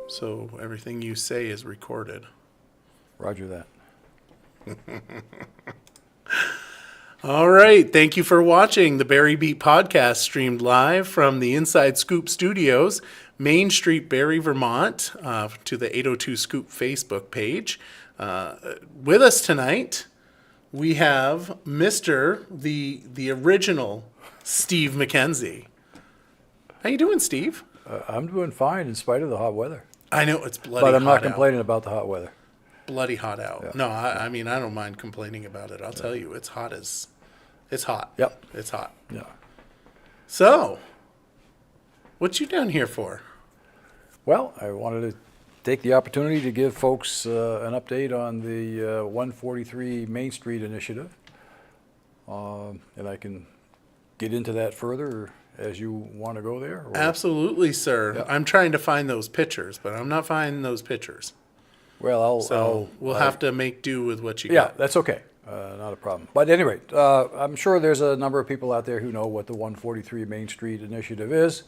So everything you say is recorded. Roger that. All right. Thank you for watching the Barre Beat podcast, streamed live from the Inside Scoop Studios, Main Street, Barre, Vermont, to the 802 Scoop Facebook page. With us tonight, we have the original Steve MacKenzie. How you doing, Steve? I'm doing fine in spite of the hot weather. I know it's bloody But I'm hot not out. complaining about the hot weather. Bloody hot out. Yeah. No, I mean, I don't mind complaining about it. I'll tell you, it's hot. Yep. It's hot. Yeah. So, what you down here for? Well, I wanted to take the opportunity to give folks an update on the 143 Main Street initiative. And I can get into that further as you want to go there. Or? Absolutely, sir. Yeah. I'm trying to find those pictures, but I'm not finding those pictures. Well, We'll have to make do with what you Yeah, got. that's okay. Not a problem. But at any rate, I'm sure there's a number of people out there who know what the 143 Main Street initiative is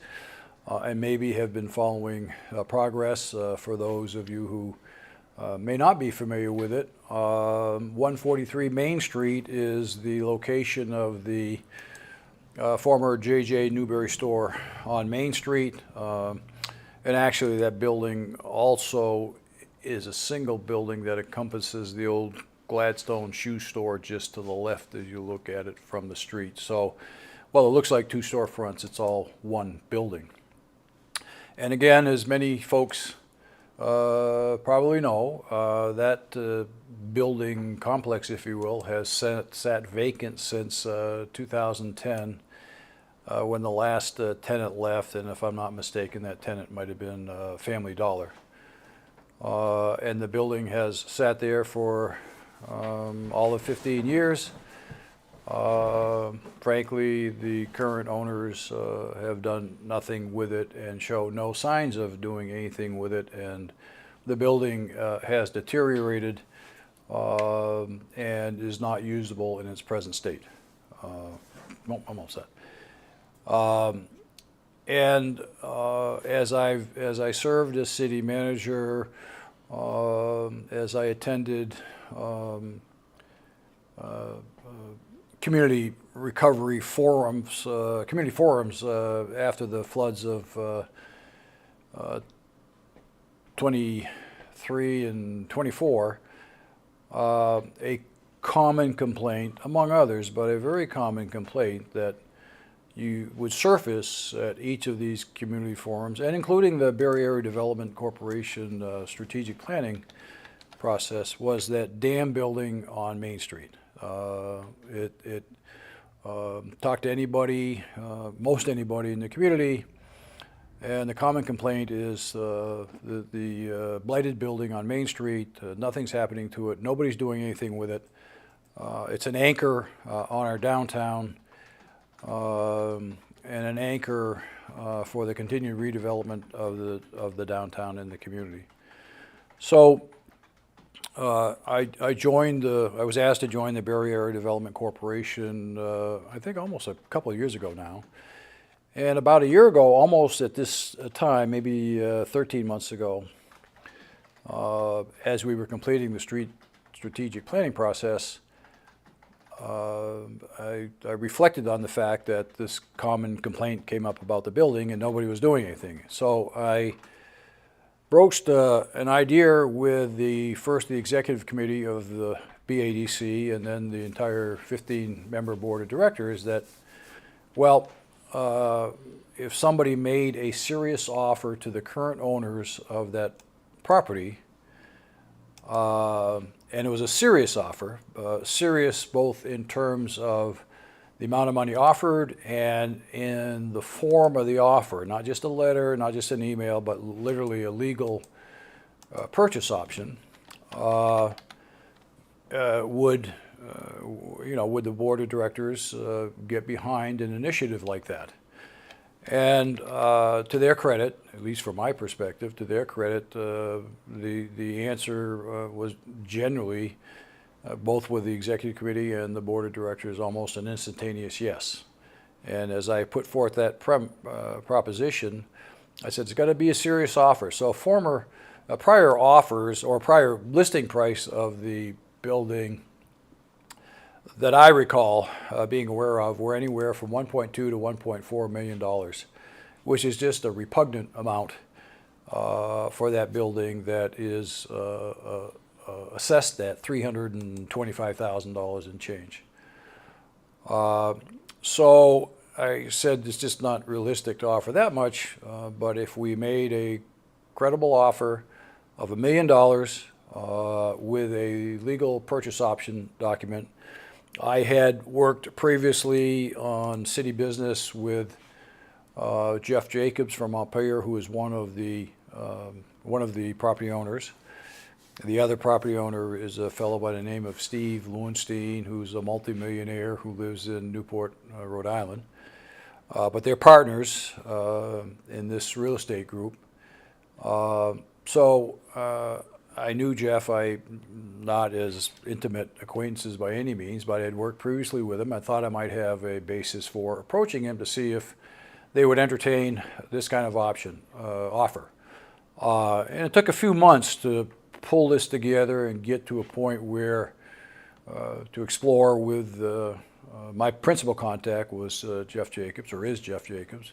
and maybe have been following progress. For those of you who may not be familiar with it, 143 Main Street is the location of the former JJ Newberrys store on Main Street. And actually that building also is a single building that encompasses the old Gladstone shoe store just to the left as you look at it from the street. So, well, it looks like two storefronts. It's all one building. And again, as many folks probably know, that building complex, if you will, has sat vacant since 2010 when the last tenant left. And if I'm not mistaken, that tenant might have been Family Dollar. And the building has sat there for all of 15 years. Frankly, the current owners have done nothing with it and show no signs of doing anything with it. And the building has deteriorated and is not usable in its present state. Almost set. And as I served as city manager, as I attended community recovery forums, after the floods of 23 and 24, a common complaint, among others, but a very common complaint that you would surface at each of these community forums, and including the Barre Area Development Corporation strategic planning process, was that dam building on Main Street. Talk to anybody, most anybody in the community, and the common complaint is the blighted building on Main Street. Nothing's happening to it. Nobody's doing anything with it. It's an anchor on our downtown. And an anchor for the continued redevelopment of the downtown and the community. So I was asked to join the Barre Area Development Corporation, I think almost a couple of years ago now. And about a year ago, almost at this time, maybe 13 months ago, as we were completing the strategic planning process, I reflected on the fact that this common complaint came up about the building and nobody was doing anything. So I broached an idea with the executive committee of the BADC and then the entire 15-member board of directors that, well, if somebody made a serious offer to the current owners of that property, and it was a serious offer, serious both in terms of the amount of money offered and in the form of the offer, not just a letter, not just an email, but literally a legal purchase option, would the board of directors get behind an initiative like that? And to their credit, at least from my perspective, to their credit, the answer was generally, both with the executive committee and the board of directors, almost an instantaneous yes. And as I put forth that proposition, I said, it's got to be a serious offer. So prior offers or prior listing price of the building that I recall being aware of were anywhere from $1.2 to $1.4 million, which is just a repugnant amount for that building that is assessed at $325,000 and change. So I said it's just not realistic to offer that much, but if we made a credible offer of $1 million with a legal purchase option document. I had worked previously on city business with Jeff Jacobs from Montpelier, who is one of the property owners. The other property owner is a fellow by the name of Steve Lowenstein, who's a multimillionaire who lives in Newport, Rhode Island. But they're partners in this real estate group. So I knew Jeff. I'm not as intimate acquaintances by any means, but I had worked previously with him. I thought I might have a basis for approaching him to see if they would entertain this kind of offer. And it took a few months to pull this together and get to a point where to explore with my principal contact was Jeff Jacobs, or is Jeff Jacobs,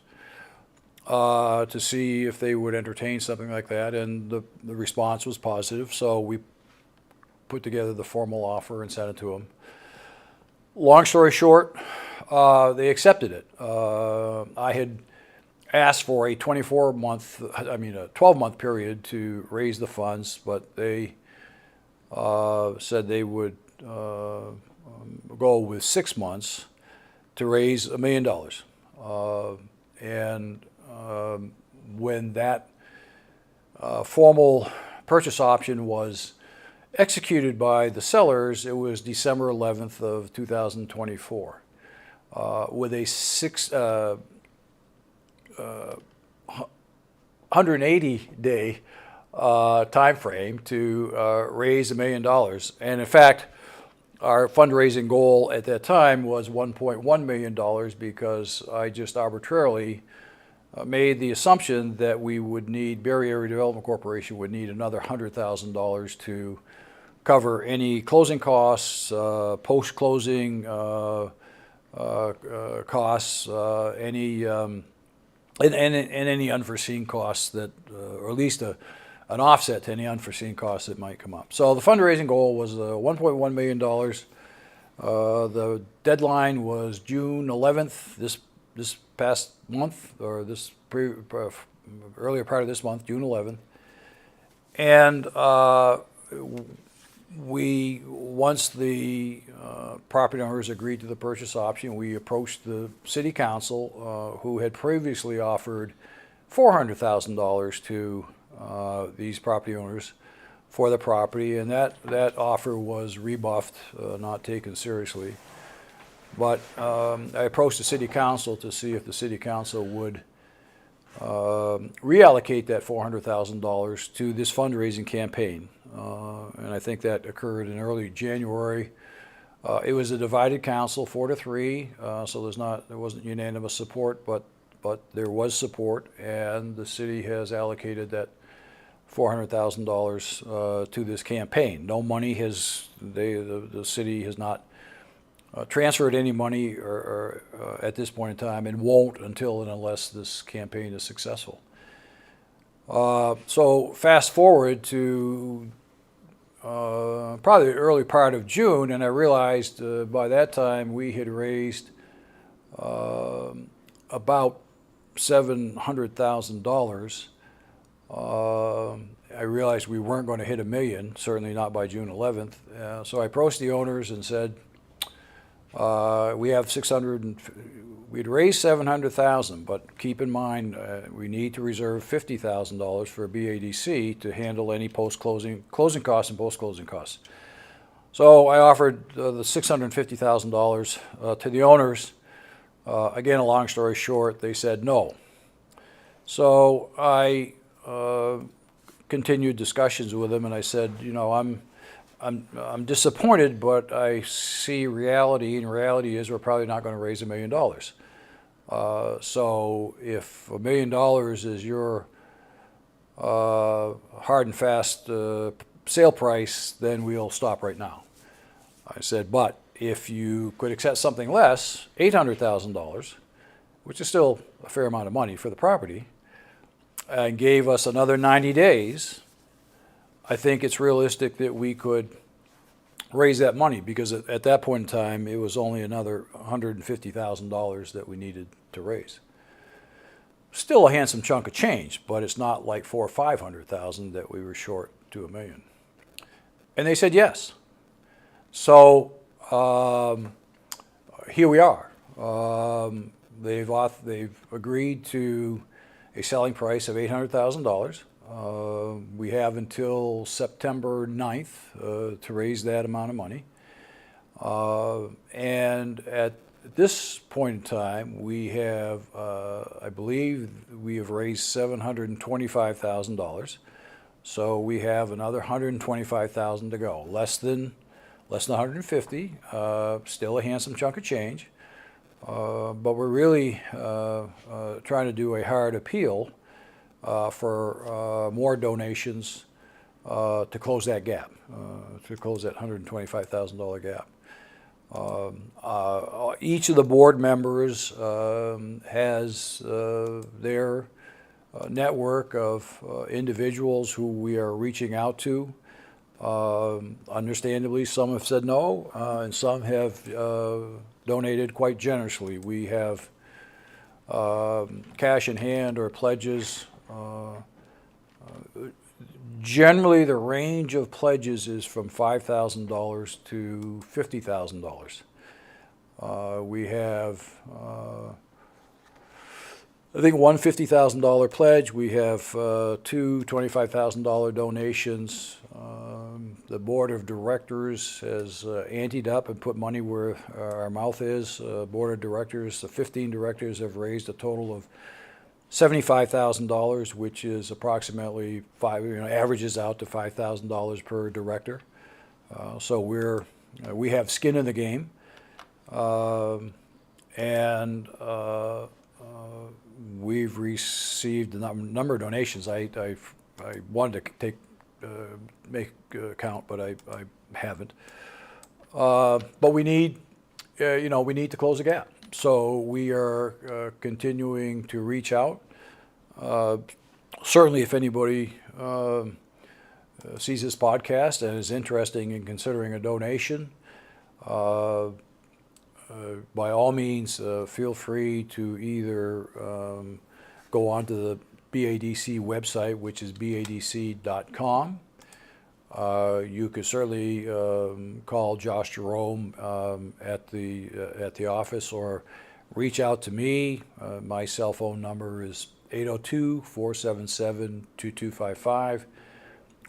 to see if they would entertain something like that, and the response was positive, so we put together the formal offer and sent it to them. Long story short, they accepted it. I had asked for a 12-month period to raise the funds, but they said they would go with 6 months to raise $1 million. And when that formal purchase option was executed by the sellers, it was December 11th of 2024, with a 180-day time frame to raise $1 million. And in fact, our fundraising goal at that time was $1.1 million because I just arbitrarily made the assumption that we would need, Barre Area Development Corporation would need another $100,000 to cover any closing costs, post-closing costs, any any unforeseen costs that, or at least an offset to any unforeseen costs that might come up. So the fundraising goal was $1.1 million. The deadline was June 11th, this past month, or this earlier part of this month, June 11th. And once the property owners agreed to the purchase option, we approached the city council, who had previously offered $400,000 to these property owners for the property, and that offer was rebuffed, not taken seriously. But I approached the city council to see if the city council would reallocate that $400,000 to this fundraising campaign. And I think that occurred in early January. It was a divided council, 4-3, so there wasn't unanimous support, but there was support, and the city has allocated that $400,000 to this campaign. No money the city has not transferred any money or at this point in time, and won't until and unless this campaign is successful. So fast forward to probably the early part of June, and I realized by that time we had raised about $700,000. I realized we weren't going to hit $1 million, certainly not by June 11th. So I approached the owners and said, we have we'd raised $700,000, but keep in mind we need to reserve $50,000 for a BADC to handle any closing costs and post-closing costs. So I offered the $650,000 to the owners. Again, a long story short, they said no. So I continued discussions with them, and I said, I'm disappointed, but I see reality, and reality is we're probably not going to raise $1 million. So if $1 million is your hard and fast sale price, then we'll stop right now. I said, but if you could accept something less, $800,000, which is still a fair amount of money for the property, and gave us another 90 days, I think it's realistic that we could raise that money, because at that point in time, it was only another $150,000 that we needed to raise. Still a handsome chunk of change, but it's not like $400,000 or $500,000 that we were short to $1 million. And they said yes. So here we are. They've agreed to a selling price of $800,000. We have until September 9th to raise that amount of money. And at this point in time, we have, I believe we have raised $725,000. So we have another $125,000 to go. Less than 150, still a handsome chunk of change. But we're really trying to do a hard appeal for more donations to close that gap, to close that $125,000 gap. Each of the board members has their network of individuals who we are reaching out to. Understandably, some have said no, and some have donated quite generously. We have cash in hand or pledges. Generally, the range of pledges is from $5,000 to $50,000. We have, I think, one $50,000 pledge. We have two $25,000 donations. The board of directors has anteed up and put money where our mouth is. Board of directors, the 15 directors have raised a total of $75,000, which is approximately averages out to $5,000 per director. So we have skin in the game, and we've received a number of donations. I wanted to make a count, but I haven't. But we need, we need to close the gap. So we are continuing to reach out. Certainly, if anybody sees this podcast and is interested in considering a donation, by all means, feel free to either go onto the BADC website, which is badc.com. You could certainly call Josh Jerome at the office, or reach out to me. My cell phone number is 802-477-2255,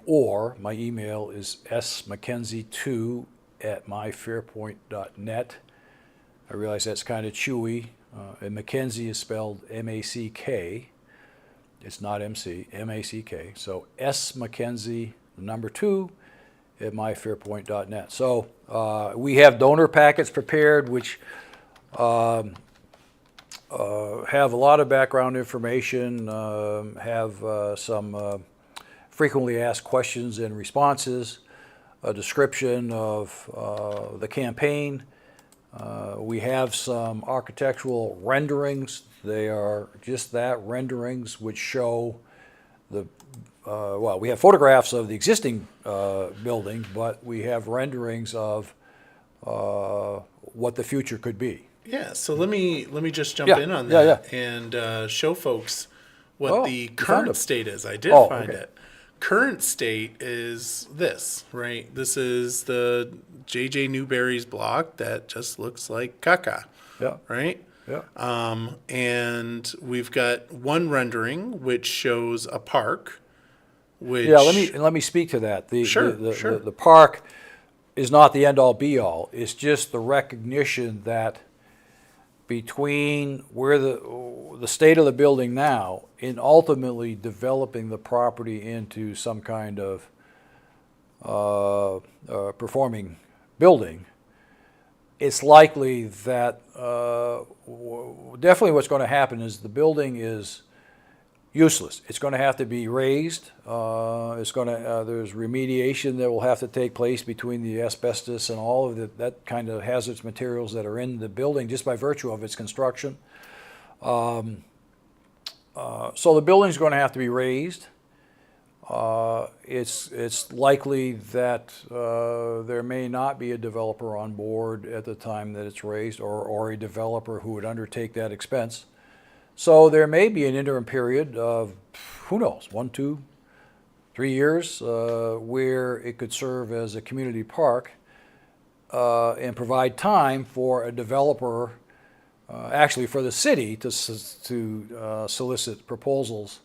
or my email is smackenzie2@myfairpoint.net. I realize that's kind of chewy, and MacKenzie is spelled M-A-C-K. It's not M-C, M-A-C-K. So smackenzie, number 2, at myfairpoint.net. So we have donor packets prepared, which have a lot of background information, have some frequently asked questions and responses, a description of the campaign. We have some architectural renderings. They are just that, renderings, which show the we have photographs of the existing building, but we have renderings of what the future could be. Yeah, so let me just jump Yeah, in on yeah, that and show folks what the you found current it. state is. I did Oh, find okay. it. Current state is this, right? This is the JJ Newberrys block that just looks like caca, Yeah, right? yeah. And we've got one rendering which shows a park, which Yeah, let me speak to that. Sure. The park is not the end all be all. It's just the recognition that between where the state of the building now and ultimately developing the property into some kind of performing building, it's likely that definitely what's going to happen is the building is useless. It's going to have to be raised. There's remediation that will have to take place between the asbestos and all of that kind of hazardous materials that are in the building just by virtue of its construction. So the building's going to have to be raised. It's likely that there may not be a developer on board at the time that it's raised, or a developer who would undertake that expense. So there may be an interim period of, who knows, 1, 2, 3 years where it could serve as a community park and provide time for a developer, actually for the city to solicit proposals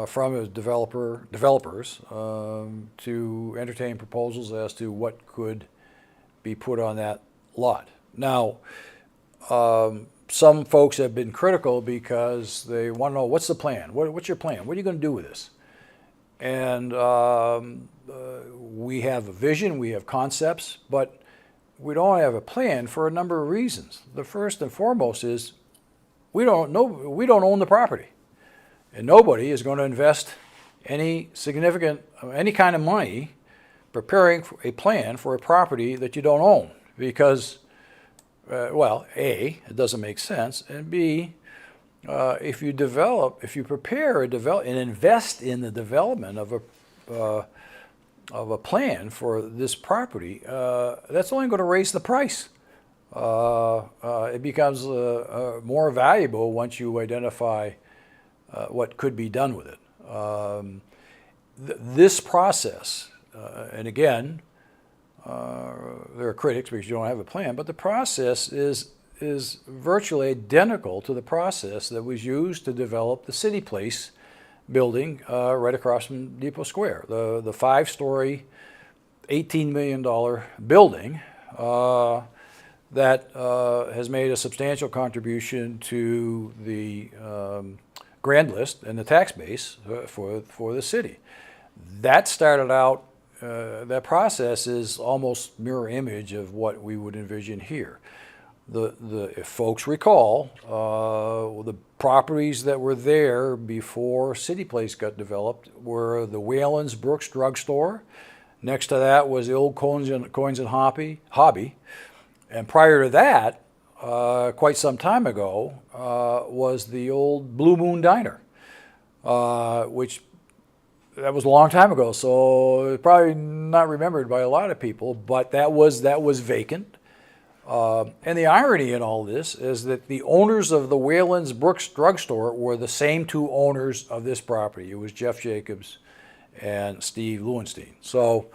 from developers to entertain proposals as to what could be put on that lot. Now, some folks have been critical because they want to know, what's the plan? What's your plan? What are you going to do with this? And we have a vision, we have concepts, but we don't have a plan for a number of reasons. The first and foremost is we don't own the property. And nobody is going to invest any kind of money preparing for a plan for a property that you don't own, because well, A, it doesn't make sense, and B, if you prepare and invest in the development of a plan for this property, that's only going to raise the price. It becomes more valuable once you identify what could be done with it. This process, and again, there are critics because you don't have a plan, but the process is virtually identical to the process that was used to develop the City Place building right across from Depot Square. The 5-story, $18 million building that has made a substantial contribution to the grand list and the tax base for the city. That started out, that process is almost mirror image of what we would envision here. If folks recall, the properties that were there before City Place got developed were the Wayland's Brooks Drugstore. Next to that was the old Coins and Hobby. And prior to that, quite some time ago, was the old Blue Moon Diner, which that was a long time ago, so probably not remembered by a lot of people, but that was vacant. And the irony in all this is that the owners of the Wayland's Brooks Drugstore were the same two owners of this property. It was Jeff Jacobs and Steve Lewinstein. So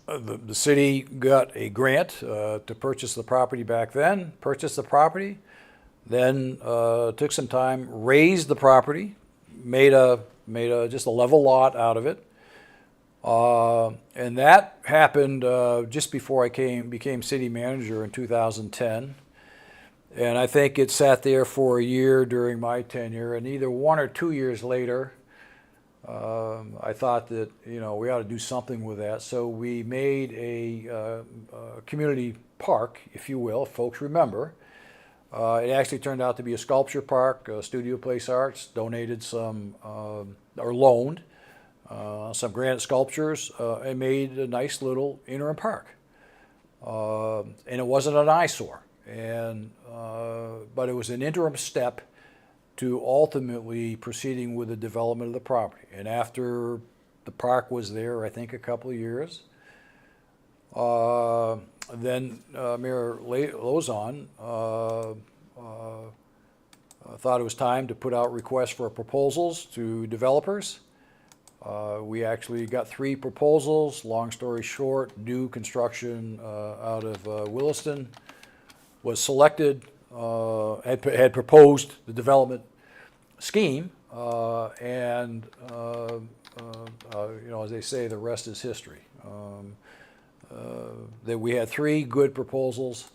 the city got a grant to purchase the property back then, purchased the property, then took some time, raised the property, made just a level lot out of it. And that happened just before I became city manager in 2010. And I think it sat there for a year during my tenure, and either 1 or 2 years later, I thought that we ought to do something with that. So we made a community park, if you will, if folks remember. It actually turned out to be a sculpture park. Studio Place Arts donated some, or loaned some granite sculptures and made a nice little interim park. And it wasn't an eyesore, but it was an interim step to ultimately proceeding with the development of the property. And after the park was there, I think a couple of years, then Mayor Lozon thought it was time to put out requests for proposals to developers. We actually got 3 proposals. Long story short, new construction out of Williston was selected, had proposed the development scheme, and as they say, the rest is history. That we had 3 good proposals.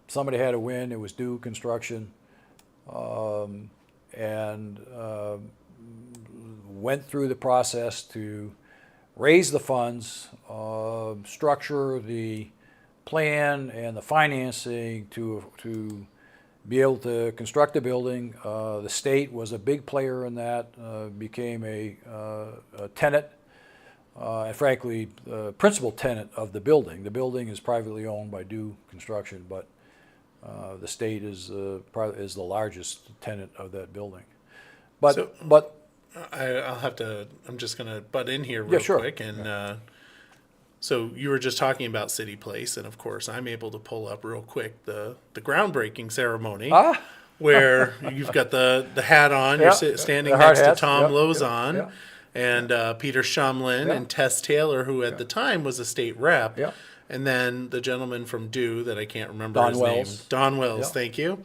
Somebody had to win. It was new construction, and went through the process to raise the funds, structure the plan and the financing to be able to construct a building. The state was a big player in that, became a tenant, and frankly, principal tenant of the building. The building is privately owned by Dew Construction, but the state is the largest tenant of that building. But I'll have to. I'm just gonna butt in here Yeah, real sure. quick, and so you were just talking about City Place, and of course, I'm able to pull up real quick the groundbreaking ceremony where you've got the hat on. Yeah, You're standing the hard next to hats. Tom Yep, Lozon yep, and Peter Shumlin Yeah. and Tess Taylor, who at the time was a state rep. Yep. And then the gentleman from Dew that I can't remember Don his Wells. name. Don Wells, Yep. thank you.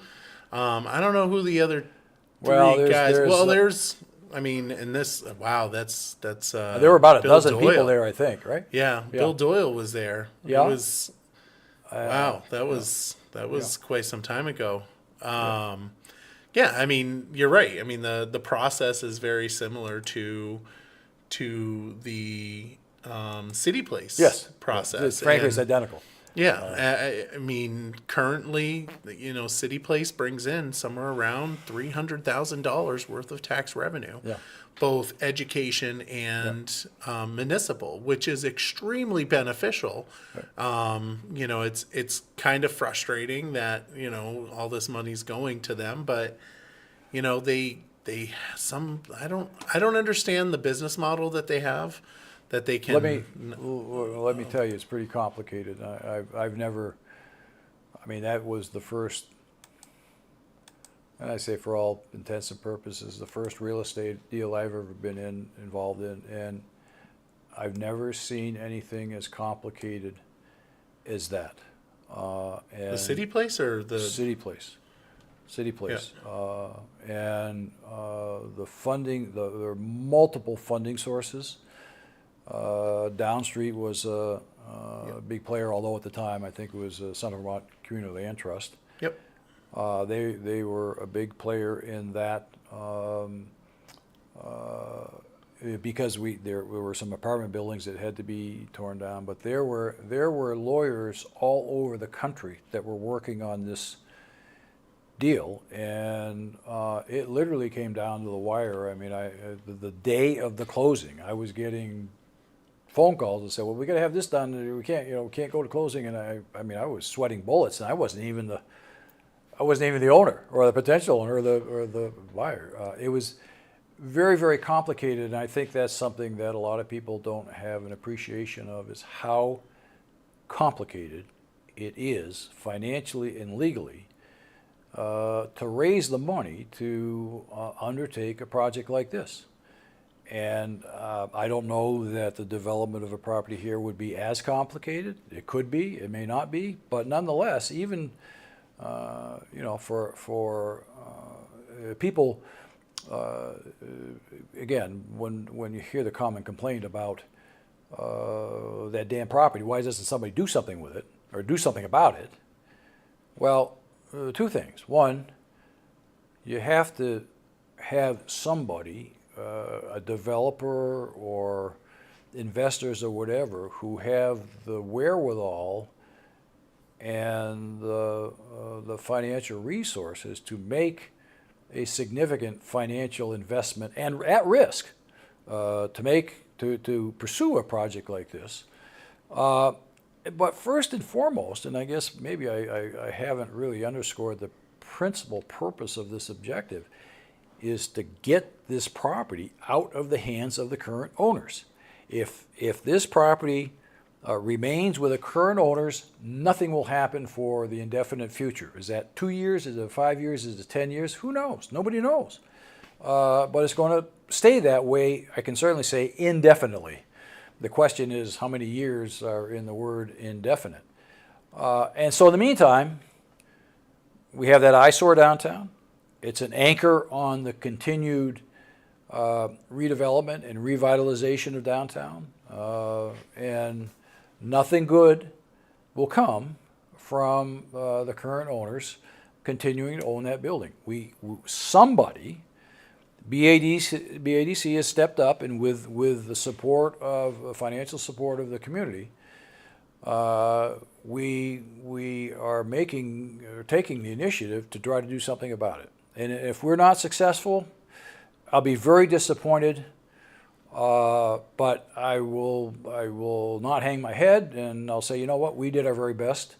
I don't know who the other three Well, guys. there's There's. I mean, in this, wow, that's. there were about a Bill dozen Doyle. people there, I think, right? Yeah, Bill Doyle was there. Yeah. It was. Wow, that was quite some time ago. Yeah, I mean, you're right. I mean, the process is very similar to the City Place Yes. process. It's, frankly, it's And, identical. yeah, I mean, currently, City Place brings in somewhere around $300,000 worth of tax revenue, Yeah. both education and municipal, which is extremely beneficial. It's kind of frustrating that all this money's going to them, but I don't understand the business model that they have. That they can. Let me tell you, it's pretty complicated. I've never. I mean, that was the first. And I say, for all intents and purposes, the first real estate deal I've ever been involved in, and I've never seen anything as complicated as that. And The City Place or the City Place. City Place. And the funding. There are multiple funding sources. Down Street was a big player, although at the time I think it was Central Vermont Community Land Trust. Yep. They were a big player in that because there were some apartment buildings that had to be torn down, but there were lawyers all over the country that were working on this deal, and it literally came down to the wire. I mean, the day of the closing, I was getting phone calls that said, "Well, we got to have this done. We can't go to closing." And I mean, I was sweating bullets, and I wasn't even the owner or the potential owner or the buyer. It was very, very complicated, and I think that's something that a lot of people don't have an appreciation of, is how complicated it is financially and legally to raise the money to undertake a project like this. And I don't know that the development of a property here would be as complicated. It could be, it may not be, but nonetheless, even for people, again, when you hear the common complaint about that damn property, why doesn't somebody do something with it or do something about it? Well, two things. One, you have to have somebody, a developer or investors or whatever, who have the wherewithal and the financial resources to make a significant financial investment and at risk to pursue a project like this. But first and foremost, and I guess maybe I haven't really underscored the principal purpose of this objective, is to get this property out of the hands of the current owners. If this property remains with the current owners, nothing will happen for the indefinite future. Is that 2 years? Is it 5 years? Is it 10 years? Who knows? Nobody knows. But it's going to stay that way, I can certainly say, indefinitely. The question is, how many years are in the word indefinite? And so in the meantime, we have that eyesore downtown. It's an anchor on the continued redevelopment and revitalization of downtown. And nothing good will come from the current owners continuing to own that building. Somebody BADC has stepped up, and with the support of financial support of the community, we are taking the initiative to try to do something about it. And if we're not successful, I'll be very disappointed. But I will not hang my head, and I'll say, you know what, we did our very best.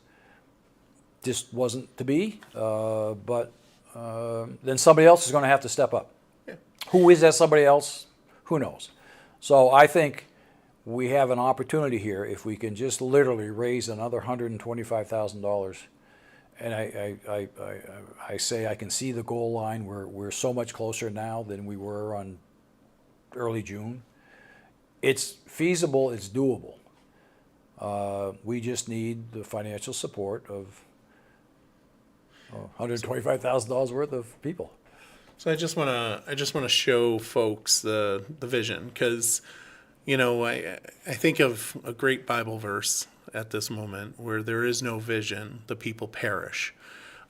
Just wasn't to be. But then somebody else is going to have to step up. Yeah. Who is that somebody else? Who knows? So I think we have an opportunity here if we can just literally raise another $125,000. And I say I can see the goal line. We're so much closer now than we were on early June. It's feasible. It's doable. We just need the financial support of $125,000 worth of people. So I just want to show folks the vision, because I think of a great Bible verse at this moment: where there is no vision, the people perish.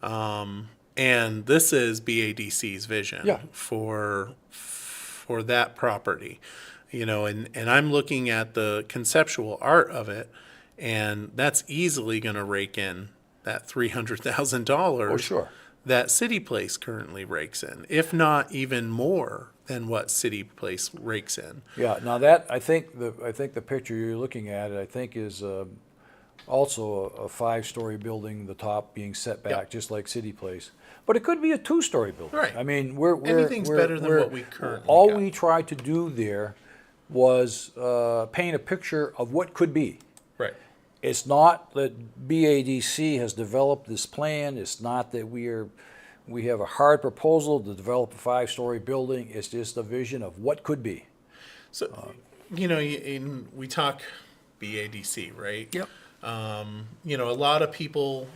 And this is BADC's vision. Yeah. for that property, and I'm looking at the conceptual art of it, and that's easily going to rake in that $300,000. Oh, sure. That City Place currently rakes in, if not even more than what City Place rakes in. Yeah. Now that I think the picture you're looking at, I think, is also a 5-story building, the top being set back, Yep. just like City Place. But it could be a 2-story building. Right. I mean, Anything's better than what we currently all got. we tried to do there was paint a picture of what could be. Right. It's not that BADC has developed this plan. It's not that we have a hard proposal to develop a 5-story building. It's just a vision of what could be. So, we talk BADC, right? Yep. A lot of people,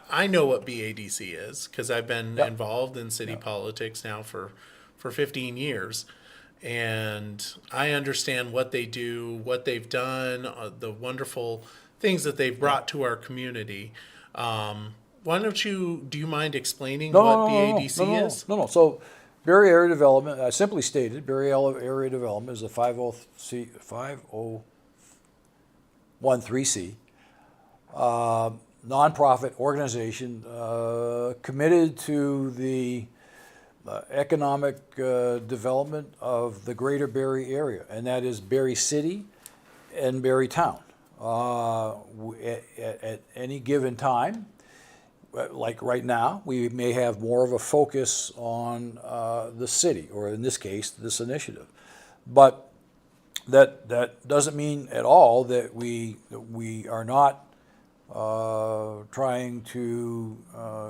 I know what BADC is because I've been Yep. involved in city politics now for 15 years. And I understand what they do, what they've done, the wonderful things that they've brought to our community. Why don't do you mind explaining what BADC is? No. So, Barre Area Development, simply stated, Barre Area Development is a 5013C nonprofit organization committed to the economic development of the greater Barre area, and that is Barre City and Barre Town. At any given time, like right now, we may have more of a focus on the city, or in this case, this initiative. But that doesn't mean at all that we are not trying to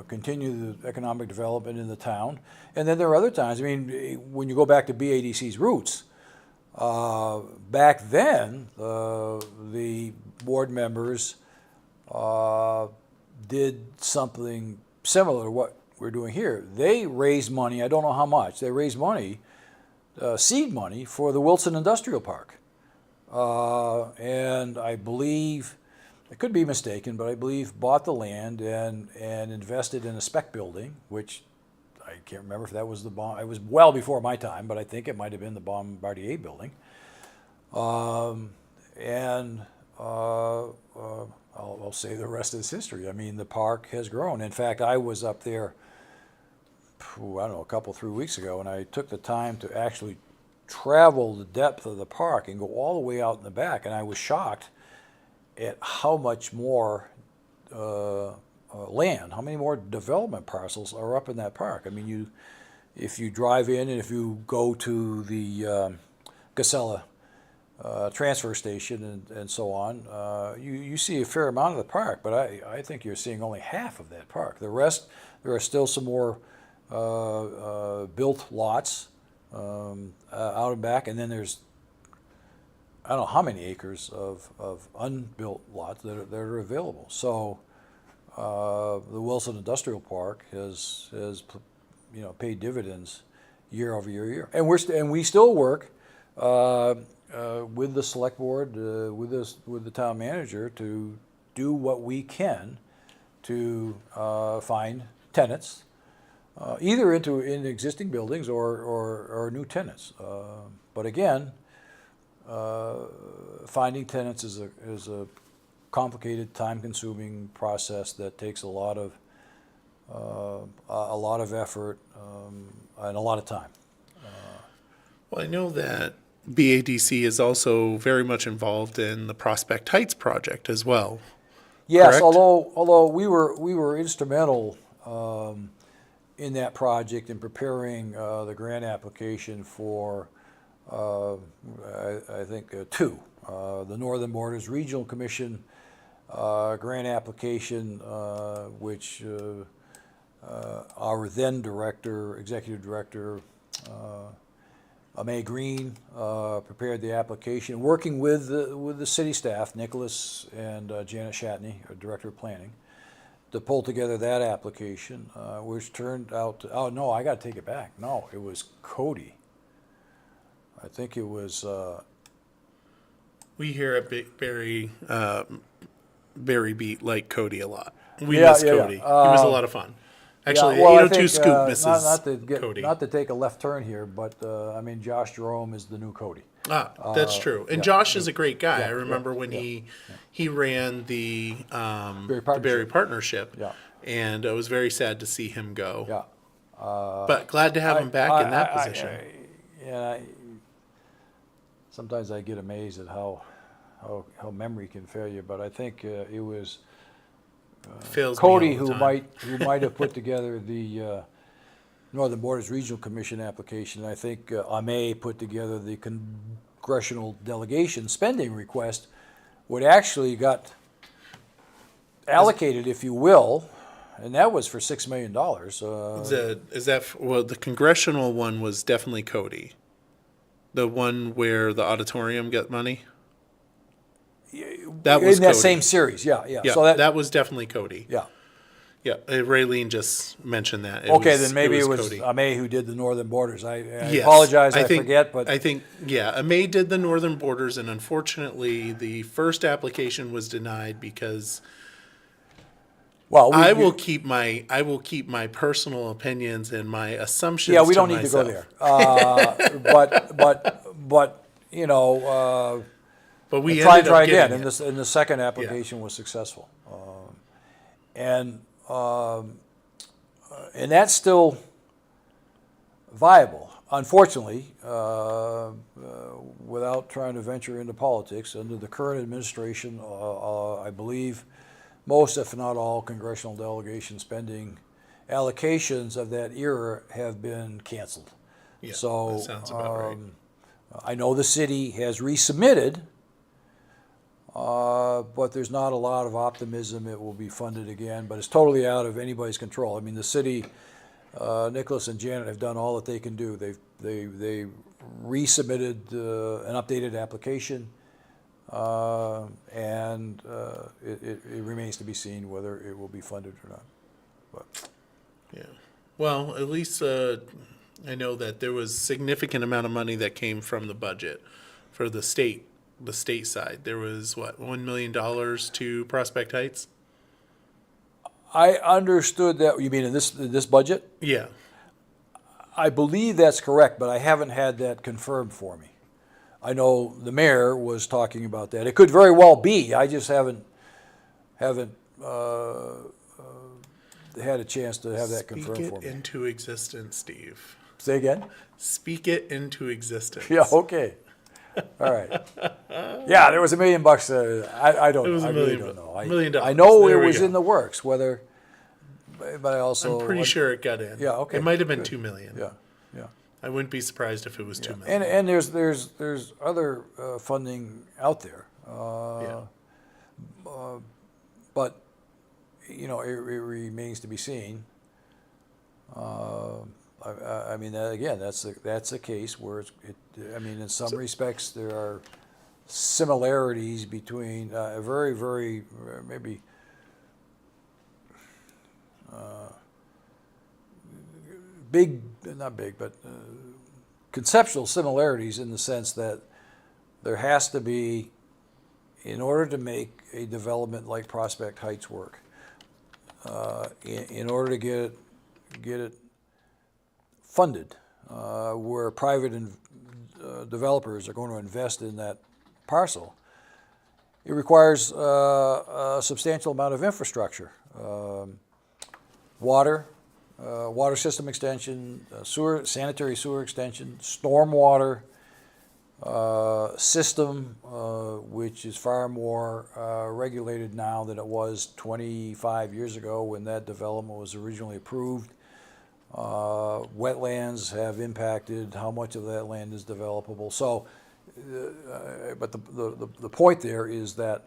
continue the economic development in the town. And then there are other times, I mean, when you go back to BADC's roots, back then, the board members did something similar to what we're doing here. They raised money, I don't know how much, they raised money, seed money for the Wilson Industrial Park. And I believe, I could be mistaken, but I believe bought the land and invested in a spec building, which I can't remember if that was the bomb. It was well before my time, but I think it might have been the Bombardier building. I'll say the rest is history. I mean, the park has grown. In fact, I was up there, I don't know, 3 weeks ago, and I took the time to actually travel the depth of the park and go all the way out in the back, and I was shocked at how much more land, how many more development parcels are up in that park. I mean, if you drive in and if you go to the Casella transfer station and so on, you see a fair amount of the park, but I think you're seeing only half of that park. The rest, there are still some more built lots out and back, and then there's, I don't know how many acres of unbuilt lots that are available. So the Wilson Industrial Park has paid dividends year over year. And we still work with the select board, with the town manager, to do what we can to find tenants either in existing buildings or new tenants. But again, finding tenants is a complicated, time-consuming process that takes a lot of effort and a lot of time. Well, I know that BADC is also very much involved in the Prospect Heights project as well. Yes, Correct? although we were instrumental in that project in preparing the grant application for I think two, the Northern Borders Regional Commission grant application, which our then executive director, May Green, prepared the application, working with the city staff, Nicholas and Janet Shatney, our director of planning, to pull together that application, which turned out to, oh no, I got to take it back. No, it was Cody. I think it was. We here at Barre Beat like Cody a lot. We Yeah, miss yeah, yeah. Cody. He was a lot of fun. Actually, well, I 802 think, Scoop misses Cody. not to take a left turn here, but I mean, Josh Jerome is the new Cody. That's true. And yeah, Josh is a great guy. yeah, I remember yeah, when yeah, he ran the Partnership. Barry Partnership, Yeah. and I was very sad to see him go. Yeah. But glad to have him back in that position. Sometimes I get amazed at how memory can fail you, but I think it was Fails me Cody all the who time. might have put together the Northern Borders Regional Commission application. I think Ame put together the congressional delegation spending request, what actually got allocated, if you will, and that was for $6 million. Well, the congressional one was definitely Cody. The one where the auditorium got money? That was in that Cody. same series, yeah. Yeah, So that was definitely Cody. yeah. Yeah, Raylene just mentioned that. Then maybe it was Cody. Ame who did the Northern Borders. I Yes. apologize, I think, forget, but I think, yeah, May did the Northern Borders, and unfortunately, the first application was denied because I will keep my personal opinions and my assumptions. Yeah, we don't to need myself. to go there. But you know, But we try ended up again, getting and it. the second application was successful, and that's still viable. Unfortunately, without trying to venture into politics, under the current administration, I believe most, if not all, congressional delegation spending allocations of that era have been canceled. Yeah, So that sounds about right. I know the city has resubmitted, but there's not a lot of optimism it will be funded again, but it's totally out of anybody's control. I mean, the city, Nicholas and Janet have done all that they can do. They resubmitted an updated application, and it remains to be seen whether it will be funded or not. But Yeah. Well, at least I know that there was significant amount of money that came from the budget for the state side. There was $1 million to Prospect Heights. I understood that. You mean in this budget? Yeah. I believe that's correct, but I haven't had that confirmed for me. I know the mayor was talking about that. It could very well be. I just haven't had a chance to have that confirmed for Speak me. it into existence, Steve. Say again? Speak it into existence. Yeah. Okay. All right. Yeah, there was $1 million. I don't. It was I $1 really million. don't know. $1 million. I know There it we was go. in the works. Whether, but I also. I'm pretty sure it got in. Yeah, okay, It might have been good. $2 million. Yeah. Yeah. I wouldn't be surprised if it was $2 million. And there's other funding out there. But you know, it remains to be seen. I mean, again, that's a case where I mean, in some respects, there are similarities between very, very maybe not big, but conceptual similarities in the sense that there has to be, in order to make a development like Prospect Heights work, in order to get it funded, where private developers are going to invest in that parcel, it requires a substantial amount of infrastructure, water, water system extension, sanitary sewer extension, stormwater system, which is far more regulated now than it was 25 years ago when that development was originally approved. Wetlands have impacted how much of that land is developable. So, but the point there is that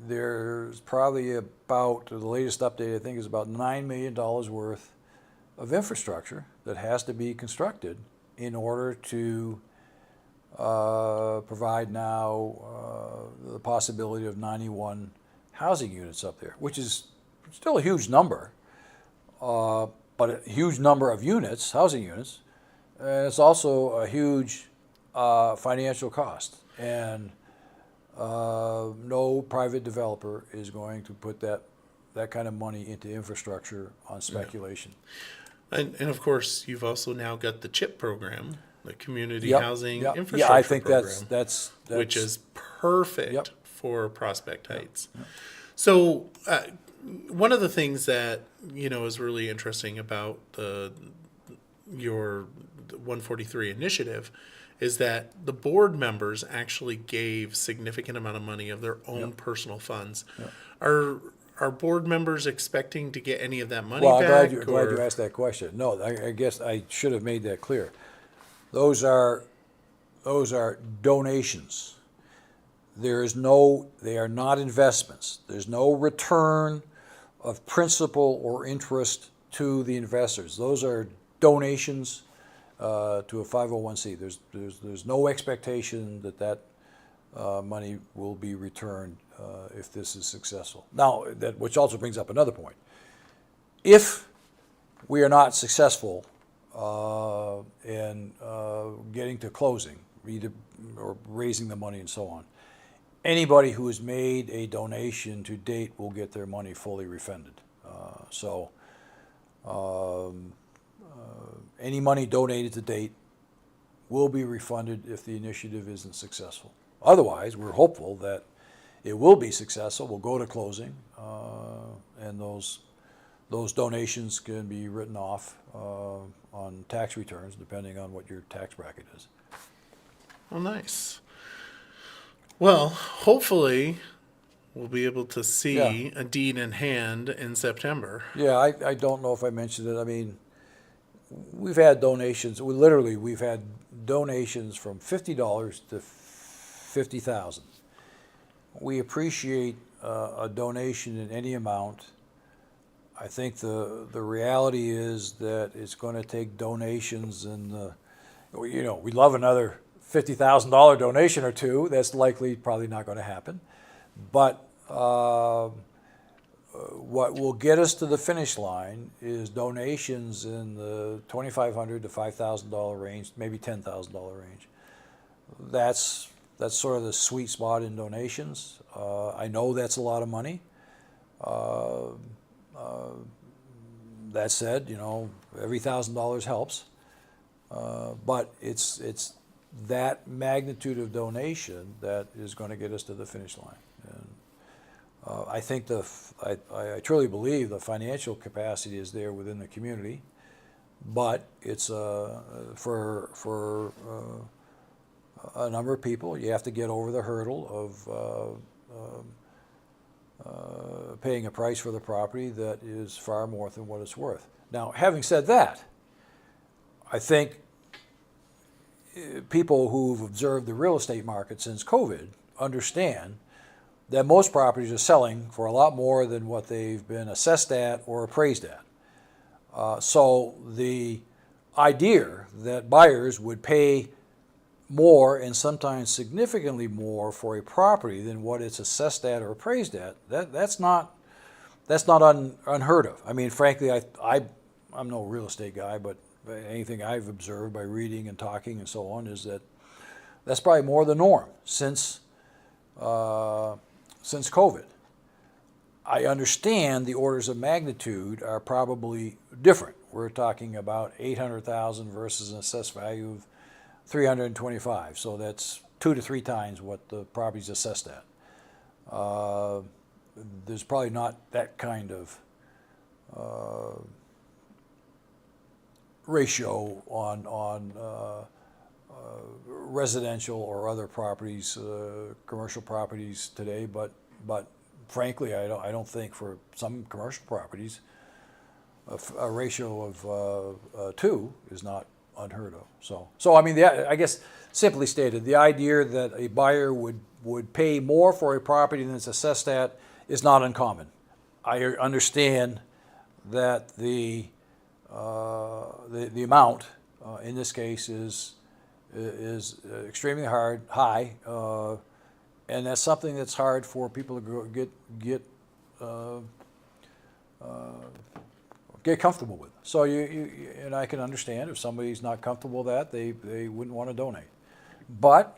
there's probably about, the latest update I think is about $9 million worth of infrastructure that has to be constructed in order to provide now the possibility of 91 housing units up there, which is still a huge number, but a huge number of units, housing units, and it's also a huge financial cost. And no private developer is going to put that kind of money into infrastructure on speculation. And of course, you've also now got the CHIP program, the Community Yep, Housing yep. Infrastructure Yeah, I think Program, that's which is perfect Yep. for Prospect Heights. Yep. So one of the things that is really interesting about your 143 initiative is that the board members actually gave significant amount of money of their own Yep. personal funds. Yep. Are board members expecting to get any of that money Well, back? I'm glad you asked that question. No, I guess I should have made that clear. Those are donations. They are not investments. There's no return of principal or interest to the investors. Those are donations to a 501c. There's no expectation that money will be returned if this is successful. Now, which also brings up another point. If we are not successful in getting to closing, or raising the money and so on, anybody who has made a donation to date will get their money fully refunded. Any money donated to date will be refunded if the initiative isn't successful. Otherwise, we're hopeful that it will be successful. We'll go to closing, and those donations can be written off on tax returns, depending on what your tax bracket is. Oh, nice. Well, hopefully we'll be able to see a deed in hand in September. Yeah, I don't know if I mentioned it. I mean, we've had donations. We've had donations from $50 to $50,000. We appreciate a donation in any amount. I think the reality is that it's going to take donations, and we'd love another $50,000 donation or two. That's probably not going to happen. But what will get us to the finish line is donations in the $2,500 to $5,000 range, maybe $10,000 range. That's sort of the sweet spot in donations. I know that's a lot of money. That said, every $1,000 helps. But it's that magnitude of donation that is going to get us to the finish line. And I think I truly believe the financial capacity is there within the community, but it's for a number of people, you have to get over the hurdle of paying a price for the property that is far more than what it's worth. Now, having said that, I think people who've observed the real estate market since COVID understand that most properties are selling for a lot more than what they've been assessed at or appraised at. So the idea that buyers would pay more, and sometimes significantly more, for a property than what it's assessed at or appraised at, that's not unheard of. I mean, frankly, I'm no real estate guy, but anything I've observed by reading and talking and so on is that that's probably more the norm since COVID. I understand the orders of magnitude are probably different. We're talking about 800,000 versus an assessed value of 325. So that's 2 to 3 times what the property's assessed at. There's probably not that kind of ratio on residential or other properties, commercial properties today. But frankly, I don't think for some commercial properties a ratio of 2 is not unheard of. So I mean, I guess simply stated, the idea that a buyer would pay more for a property than it's assessed at is not uncommon. I understand that the amount in this case is extremely high, and that's something that's hard for people to get comfortable with. So and I can understand if somebody's not comfortable with that, they wouldn't want to donate. But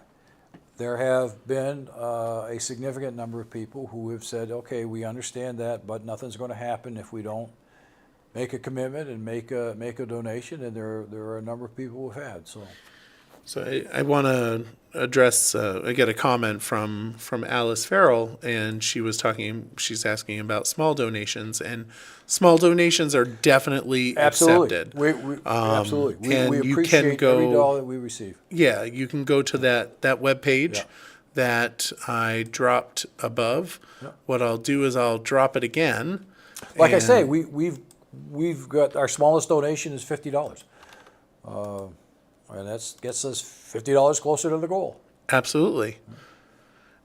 there have been a significant number of people who have said, okay, we understand that, but nothing's going to happen if we don't make a commitment and make a donation, and there are a number of people who have had. So I want to address, I get a comment from Alice Farrell, and she's asking about small donations, and small donations are definitely accepted. Absolutely. And we you appreciate can go, every dollar that we receive. Yeah, you can go to that webpage Yeah. that I dropped above. Yeah. What I'll do is I'll drop it again. Like I and- say, we've got our smallest donation is $50. And that gets us $50 closer to the goal. Absolutely.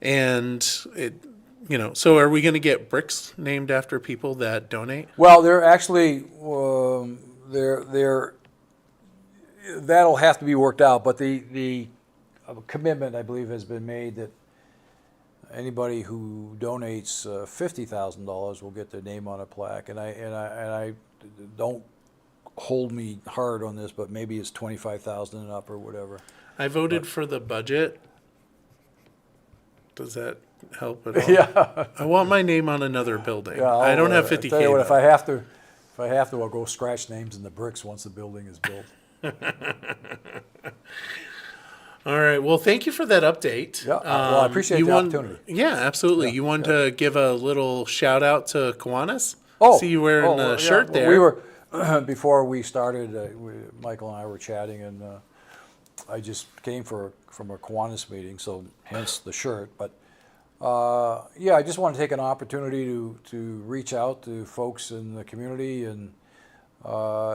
And so are we going to get bricks named after people that donate? Well, they're actually that'll have to be worked out. But the commitment, I believe, has been made that anybody who donates $50,000 will get their name on a plaque. And I don't hold me hard on this, but maybe it's 25,000 and up or whatever. I voted for the budget. Does that help at all? Yeah. I want my name on another building. Yeah, I don't have I'll 50K. tell you what, if though. I have to, I'll go scratch names in the bricks once the building is built. All right. Well, thank you for that update. Yeah. Well, I appreciate you the want- opportunity. Yeah, absolutely. You want to give a little shout out to Kiwanis? Oh, See you wearing the shirt there. We were before we started. Michael and I were chatting, and I just came from a Kiwanis meeting, so hence the shirt. But I just want to take an opportunity to reach out to folks in the community, and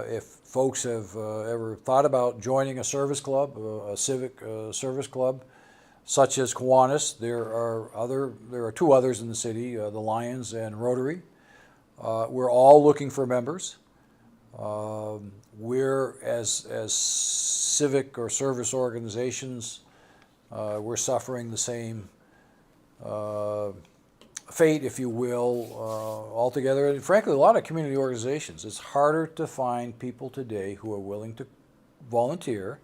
if folks have ever thought about joining a service club, a civic service club, such as Kiwanis, there are 2 others in the city, the Lions and Rotary. We're all looking for members. We're as civic or service organizations, we're suffering the same fate, if you will, altogether. And frankly, a lot of community organizations, it's harder to find people today who are willing to volunteer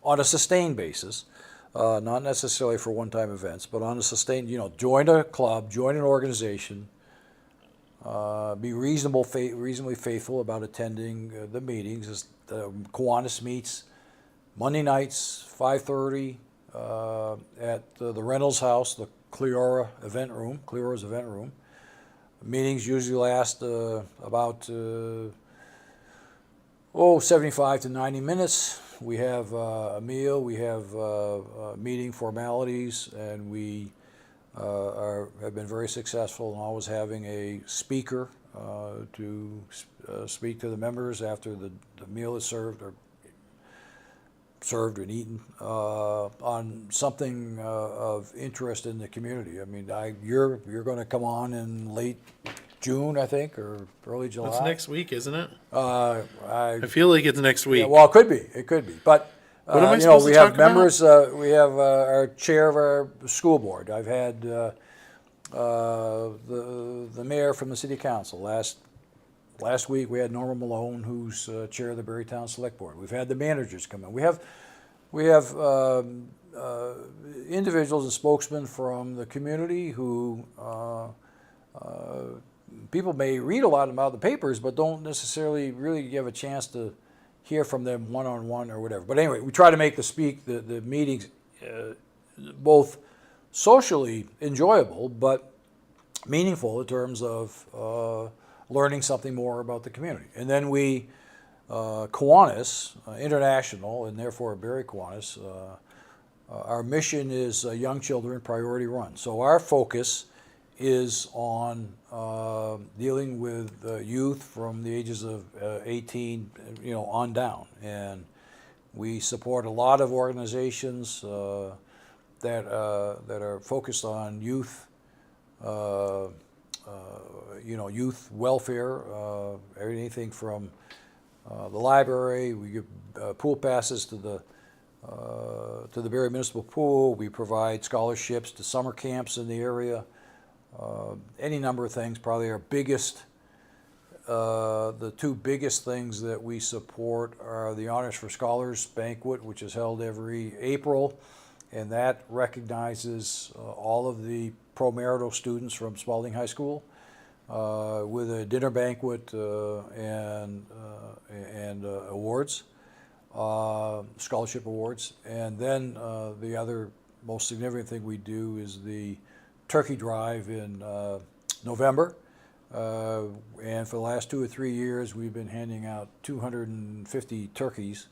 on a sustained basis, not necessarily for one-time events, but on a sustained, join a club, join an organization, be reasonably faithful about attending the meetings. Kiwanis meets Monday nights, 5:30 at the Reynolds House, the Cleora's event room. Meetings usually last about 75 to 90 minutes. We have a meal, we have meeting formalities, and we have been very successful in always having a speaker to speak to the members after the meal is served and eaten on something of interest in the community. I mean, you're going to come on in late June, I think, or early July. That's next week, isn't it? I feel like it's next week. Yeah, well, it could be. But What am I supposed we to have talk about? members. We have our chair of our school board. I've had the mayor from the city council. Last week we had Norma Malone, who's chair of the Berrytown Select Board. We've had the managers come in. We have individuals and spokesmen from the community who people may read a lot about the papers, but don't necessarily really have a chance to hear from them one-on-one or whatever. But anyway, we try to make the meetings both socially enjoyable, but meaningful in terms of learning something more about the community. And then we, Kiwanis International, and therefore Barre Kiwanis, our mission is young children priority run. So our focus is on dealing with youth from the ages of 18, on down. And we support a lot of organizations that are focused on youth, youth welfare, anything from the library. We give pool passes to the Barre Municipal Pool. We provide scholarships to summer camps in the area. Any number of things. Probably our biggest, the two biggest things that we support are the Honors for Scholars Banquet, which is held every April, and that recognizes all of the pro-marital students from Spalding High School with a dinner banquet and awards, scholarship awards. And then the other most significant thing we do is the turkey drive in November. And for the last 2 or 3 years, we've been handing out 250 turkeys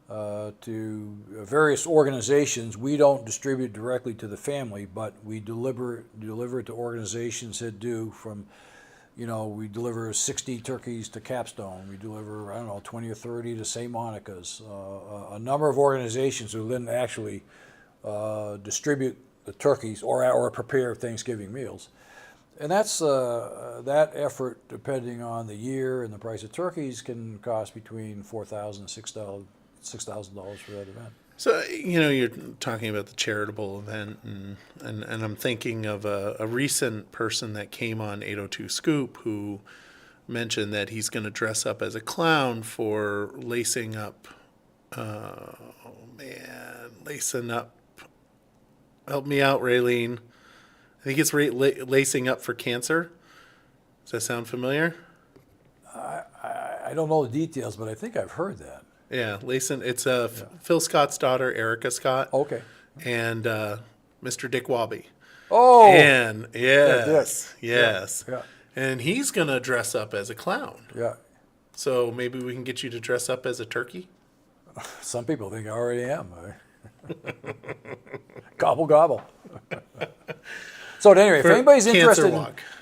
to various organizations. We don't distribute directly to the family, but we deliver it to organizations that do. From, we deliver 60 turkeys to Capstone. We deliver, 20 or 30 to St. Monica's. A number of organizations who then actually distribute the turkeys or prepare Thanksgiving meals. And that's that effort, depending on the year and the price of turkeys, can cost between $4,000 and $6,000 for that event. So, you're talking about the charitable event, and I'm thinking of a recent person that came on 802 Scoop who mentioned that he's going to dress up as a clown for lacing up, help me out, Raylene. I think it's lacing up for cancer. Does that sound familiar? I don't know the details, but I think I've heard that. Yeah, lacing. It's Phil Scott's daughter, Erica Scott. Okay. And Mr. Dick Wabi. Oh. And yes. Yeah. And he's going to dress up as a clown. Yeah. So maybe we can get you to dress up as a turkey? Some people think I already am. Gobble, gobble. So anyway, if anybody's interested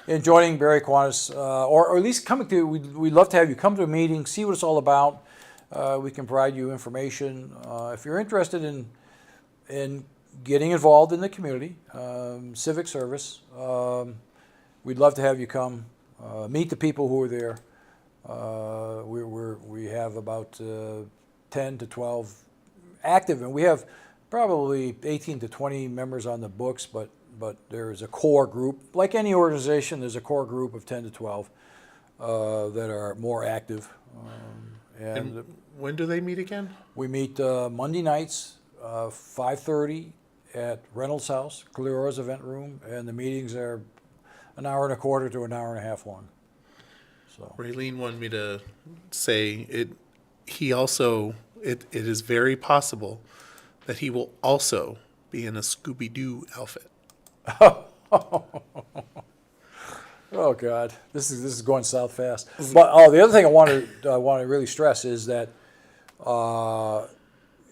in joining Barre Kiwanis, or at least coming to, we'd love to have you come to a meeting, see what it's all about. We can provide you information. If you're interested in getting involved in the community, civic service, we'd love to have you come, meet the people who are there. We have about 10 to 12 active, and we have probably 18 to 20 members on the books, but there's a core group. Like any organization, there's a core group of 10 to 12 that are more active. And when do they meet again? We meet Monday nights, 5:30 at Reynolds House, Clearo's event room, and the meetings are an hour and a quarter to an hour and a half long. So Raylene wanted me to say it is very possible that he will also be in a Scooby-Doo outfit. Oh God, this is going south fast. But the other thing I want to really stress is that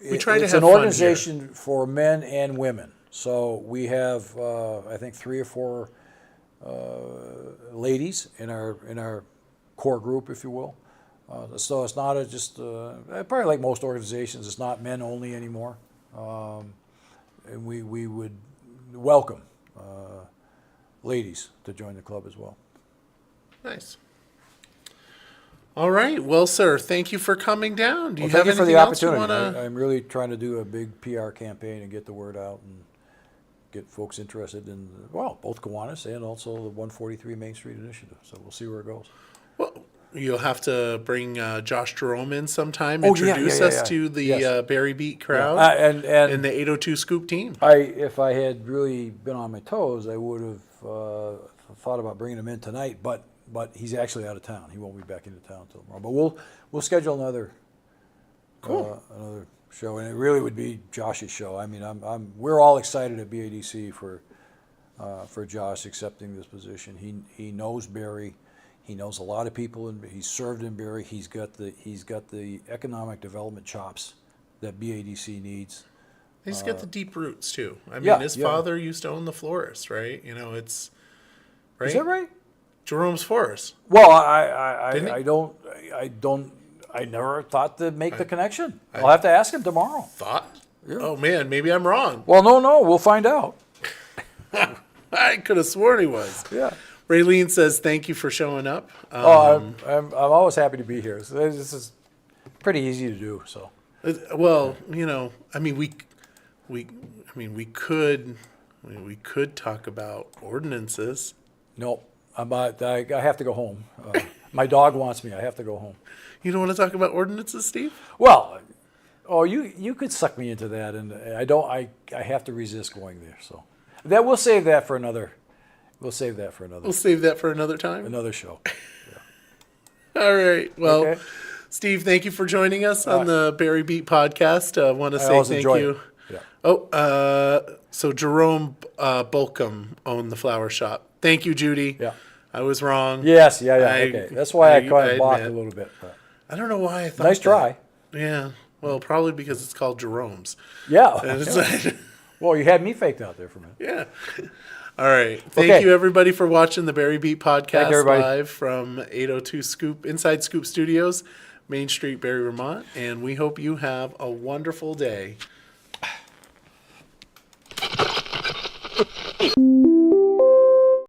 it's an organization for men and women. So we have I think 3 or 4 ladies in our core group, if you will. So it's not just probably like most organizations. It's not men only anymore, and we would welcome ladies to join the club as well. Nice. All right. Well, sir, thank you for coming down. Do you have thank you for the anything else you opportunity. I'm really trying to do a big PR campaign and get the word out and get folks interested in, both Kiwanis and also the 143 Main Street Initiative. So we'll see where it goes. Well, you'll have to bring Josh Jerome in sometime. Introduce us to the Barre Beat crowd and the 802 Scoop team. If I had really been on my toes, I would have thought about bringing him in tonight. But but he's actually out of town. He won't be back into town until tomorrow. But we'll schedule another another show, and it really would be Josh's show. I mean, we're all excited at BADC for Josh accepting this position. He knows Barre. He knows a lot of people, and he's served in Barre. He's got the economic development chops that BADC needs. He's got the deep roots too. I mean, Yeah, his yeah. father used to own the florist, right? You know, it's right. Is that right? Jerome's Florist. Well, Didn't he? I never thought to make the connection. I'll have to ask him tomorrow. Thought? Yeah. Oh man, maybe I'm wrong. Well, no, we'll find out. I could have sworn he was. Yeah. Raylene says, "Thank you for showing up." I'm always happy to be here. So this is pretty easy to do. So Well, you know, I mean, we could talk about ordinances. no, I have to go home. My dog wants me. I have to go home. You don't want to talk about ordinances, Steve? Well, you could suck me into that, and I don't. I have to resist going there. So we'll save that for another. We'll save that for We'll save that for another time. another show. All right. Well, Okay. Steve, thank you for joining us on the Barre Beat podcast. I want to say always thank enjoy you. it. Yeah. Oh, so Jerome Bolcom owned the flower shop. Thank you, Judy. Yeah. I was wrong. Yes. Yeah. Okay. That's why I kind I of balked a admit. little bit. But I don't know why I thought nice that. try. Yeah. Well, probably because it's called Jerome's. Yeah. And it's like- Well, you had me faked out there for a minute. yeah. All right. Thank Okay. you, everybody, for watching the Barre Beat podcast everybody. live from 802 Scoop Inside Scoop Studios, Main Street, Barre, Vermont. And we hope you have a wonderful day.